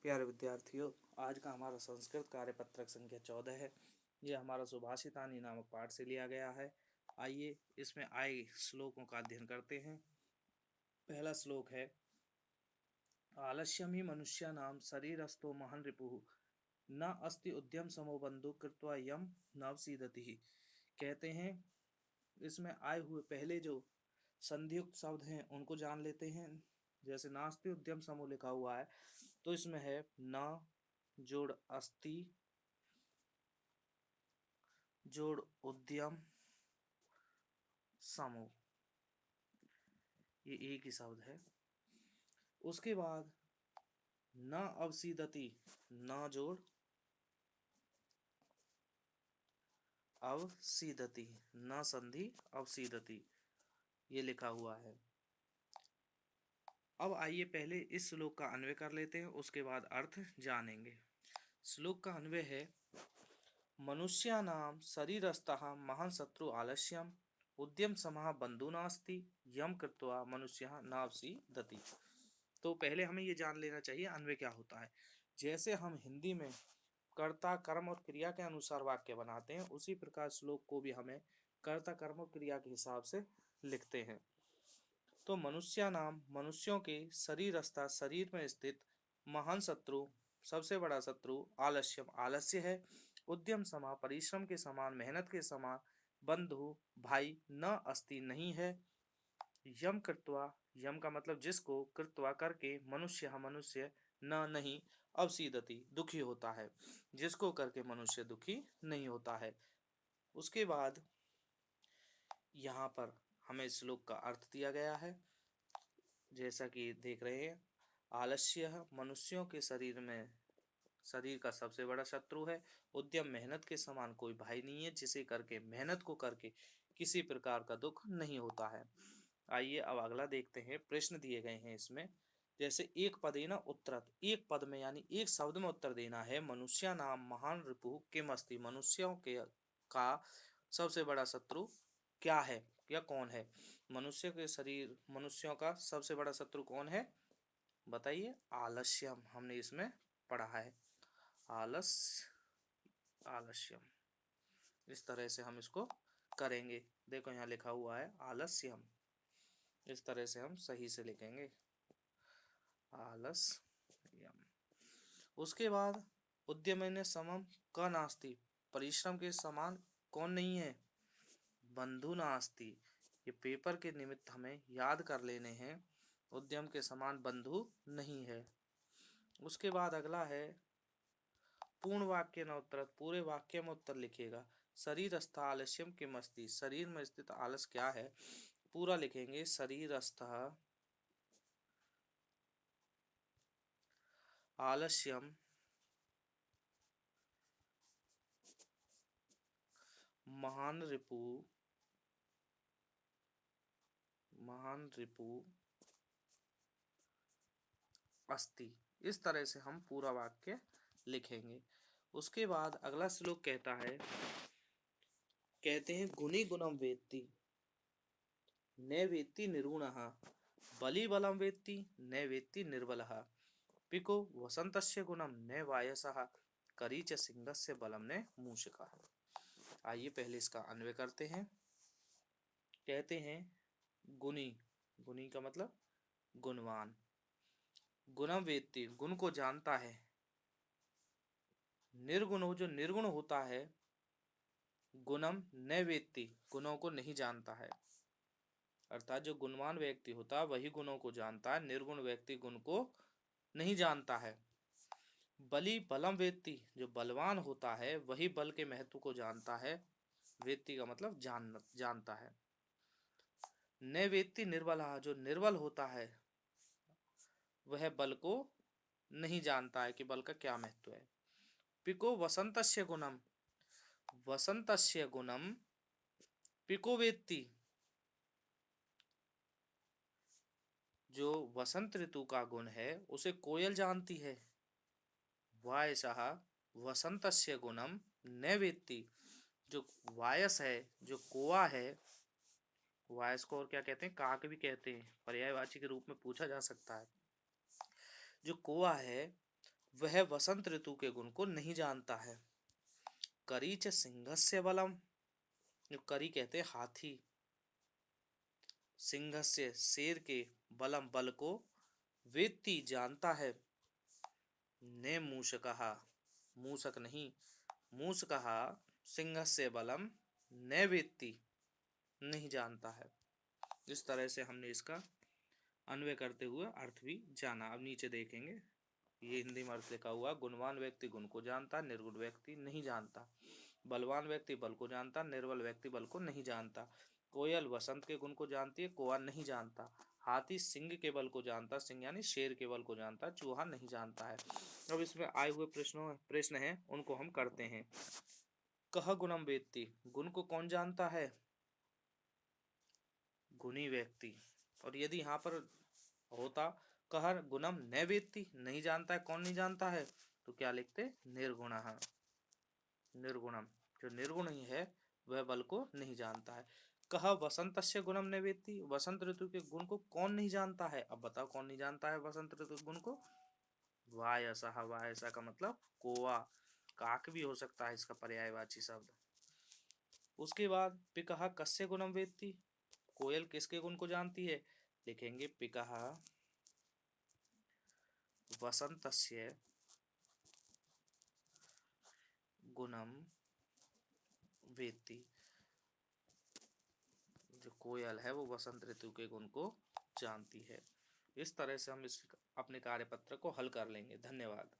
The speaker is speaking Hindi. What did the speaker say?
प्यारे विद्यार्थियों, आज का हमारा संस्कृत कार्यपत्रक संख्या 14 है। ये हमारा सुभाषितानी नामक पाठ से लिया गया है। आइए इसमें आए श्लोकों का अध्ययन करते हैं। पहला श्लोक है, आलस्यम ही मनुष्यानाम शरीरस्थो महान रिपुः न अस्ति उद्यम समो बंधु कृत्वा यम नवसीदति। कहते हैं इसमें आए हुए पहले जो संधियुक्त शब्द हैं उनको जान लेते हैं। जैसे नास्ति उद्यम समूह लिखा हुआ है तो इसमें है न जोड़ अस्ति जोड़ उद्यम समूह, ये एक ही शब्द है। उसके बाद न अवसीदति, न जोड़ अवसीदति, न संधि अवसीदति, ये लिखा हुआ है। अब आइए पहले इस श्लोक का अन्वय कर लेते हैं, उसके बाद अर्थ जानेंगे। श्लोक का अन्वय है, मनुष्यानाम शरीरस्थः महान शत्रु आलस्यम उद्यम समः बंधु नास्ति यम कृत्वा मनुष्यः नावसीदति। तो पहले हमें ये जान लेना चाहिए अन्वय क्या होता है। जैसे हम हिंदी में कर्ता कर्म और क्रिया के अनुसार वाक्य बनाते हैं, उसी प्रकार श्लोक को भी हमें कर्ता कर्म और क्रिया के हिसाब से लिखते हैं। तो मनुष्य नाम मनुष्यों के शरीरस्था शरीर में स्थित महान शत्रु सबसे बड़ा शत्रु आलस्यम आलस्य है, उद्यम समा परिश्रम के समान मेहनत के समान, बंधु भाई न अस्ति नहीं है, यम कृत्वा यम का मतलब जिसको, कृत्वा करके, मनुष्य मनुष्य न नहीं अवसीदति दुखी होता है, जिसको करके मनुष्य दुखी नहीं होता है। उसके बाद यहाँ पर हमें श्लोक का अर्थ दिया गया है, जैसा कि देख रहे हैं। आलस्य मनुष्यों के शरीर का सबसे बड़ा शत्रु है। उद्यम मेहनत के समान कोई भाई नहीं है, जिसे करके मेहनत को करके किसी प्रकार का दुख नहीं होता है। आइए अब अगला देखते हैं। प्रश्न दिए गए हैं इसमें, जैसे एक पदेना उत्तरत, एक पद में यानी एक शब्द में उत्तर देना है। मनुष्य नाम महान रिपु किम अस्ति, मनुष्यों के का सबसे बड़ा शत्रु क्या है या कौन है। मनुष्यों का सबसे बड़ा शत्रु कौन है बताइए। आलस्यम, हमने इसमें पढ़ा है आलस्यम। इस तरह से हम इसको करेंगे। देखो यहाँ लिखा हुआ है आलस्यम, इस तरह से हम सही से लिखेंगे आलस्यम। उसके बाद उद्यमेन समम क नास्ति, परिश्रम के समान कौन नहीं है, बंधु नास्ति। ये पेपर के निमित्त हमें याद कर लेने हैं। उद्यम के समान बंधु नहीं है। उसके बाद अगला है पूर्ण वाक्य न उत्तर, पूरे वाक्य में उत्तर लिखिएगा। शरीरस्थ आलस्यम किम अस्ति, शरीर में स्थित आलस क्या है, पूरा लिखेंगे। शरीरस्थ आलस्यम महान रिपु अस्ति। इस तरह से हम पूरा वाक्य लिखेंगे। उसके बाद अगला श्लोक कहते हैं गुणी गुणम वेत्ति न वेत्ति निर्गुणः, बली बलम वेत्ति न वेत्ति निर्बलः, पिको वसंतस्य गुणम न वायसः, करीच सिंहस्य बलम न मूषकः। आइए पहले इसका अन्वय करते हैं। कहते हैं गुणी, गुणी का मतलब गुणवान, गुणम वेत्ति गुण को जानता है, निर्गुण हो जो निर्गुण होता है, गुणम न वेत्ति गुणों को नहीं जानता है। अर्थात जो गुणवान व्यक्ति होता है वही गुणों को जानता है, निर्गुण व्यक्ति गुण को नहीं जानता है। बली बलम वेत्ति, जो बलवान होता है वही बल के महत्व को जानता है। वेत्ति का मतलब जानता है। न वेत्ति निर्बलः, जो निर्बल होता है वह बल को नहीं जानता है कि बल का क्या महत्व है। पिको वसंतस्य गुणम, वसंतस्य गुणम पिको वेत्ति, जो वसंत ऋतु का गुण है उसे कोयल जानती है। वायसः वसंतस्य गुणम न वेत्ति, जो वायस है, जो कोवा है, वायस को और क्या कहते हैं, काक भी कहते हैं, पर्यायवाची के रूप में पूछा जा सकता है। जो कोवा है वह वसंत ऋतु के गुण को नहीं जानता है। करी च सिंहस्य बलम, जो करी कहते हैं हाथी, सिंहस्य शेर के, बलम बल को, वेत्ती जानता है, ने मूषकः मूषक नहीं, मूषकः सिंहस्य बलम न वेत्ती, नहीं जानता है। इस तरह से हमने इसका अन्वय करते हुए अर्थ भी जाना। अब नीचे देखेंगे, ये हिंदी में अर्थ लिखा हुआ, गुणवान व्यक्ति गुण को जानता, निर्गुण व्यक्ति नहीं जानता। बलवान व्यक्ति बल को जानता, निर्बल व्यक्ति बल को नहीं जानता। कोयल वसंत के गुण को जानती है, कौवा नहीं जानता। हाथी सिंह के बल को जानता, सिंह यानी शेर के बल को जानता, चूहा नहीं जानता है। अब इसमें आए हुए प्रश्न हैं, उनको हम करते हैं। कह गुणम वेत्ति, गुण को कौन जानता है? गुणी व्यक्ति। और यदि यहाँ पर होता कहर गुणम न वेत्ति, नहीं जानता है, कौन नहीं जानता है, तो क्या लिखते? निर्गुणः, निर्गुणम, जो निर्गुण ही है वह बल को नहीं जानता है। कह वसंतस्य गुणम न वेत्ति, वसंत ऋतु के गुण को कौन नहीं जानता है? अब बताओ कौन नहीं जानता है वसंत ऋतु के गुण को? वायसः, वायसा का मतलब कौवा, काक भी हो सकता है इसका पर्यायवाची शब्द। उसके बाद पिकः कस्य गुणम वेत्ति, कोयल किसके गुण को जानती है? लिखेंगे पिकः वसंतस्य गुणम वेत्ति, जो कोयल है वो वसंत ऋतु के गुण को जानती है। इस तरह से हम इस अपने कार्यपत्र को हल कर लेंगे। धन्यवाद।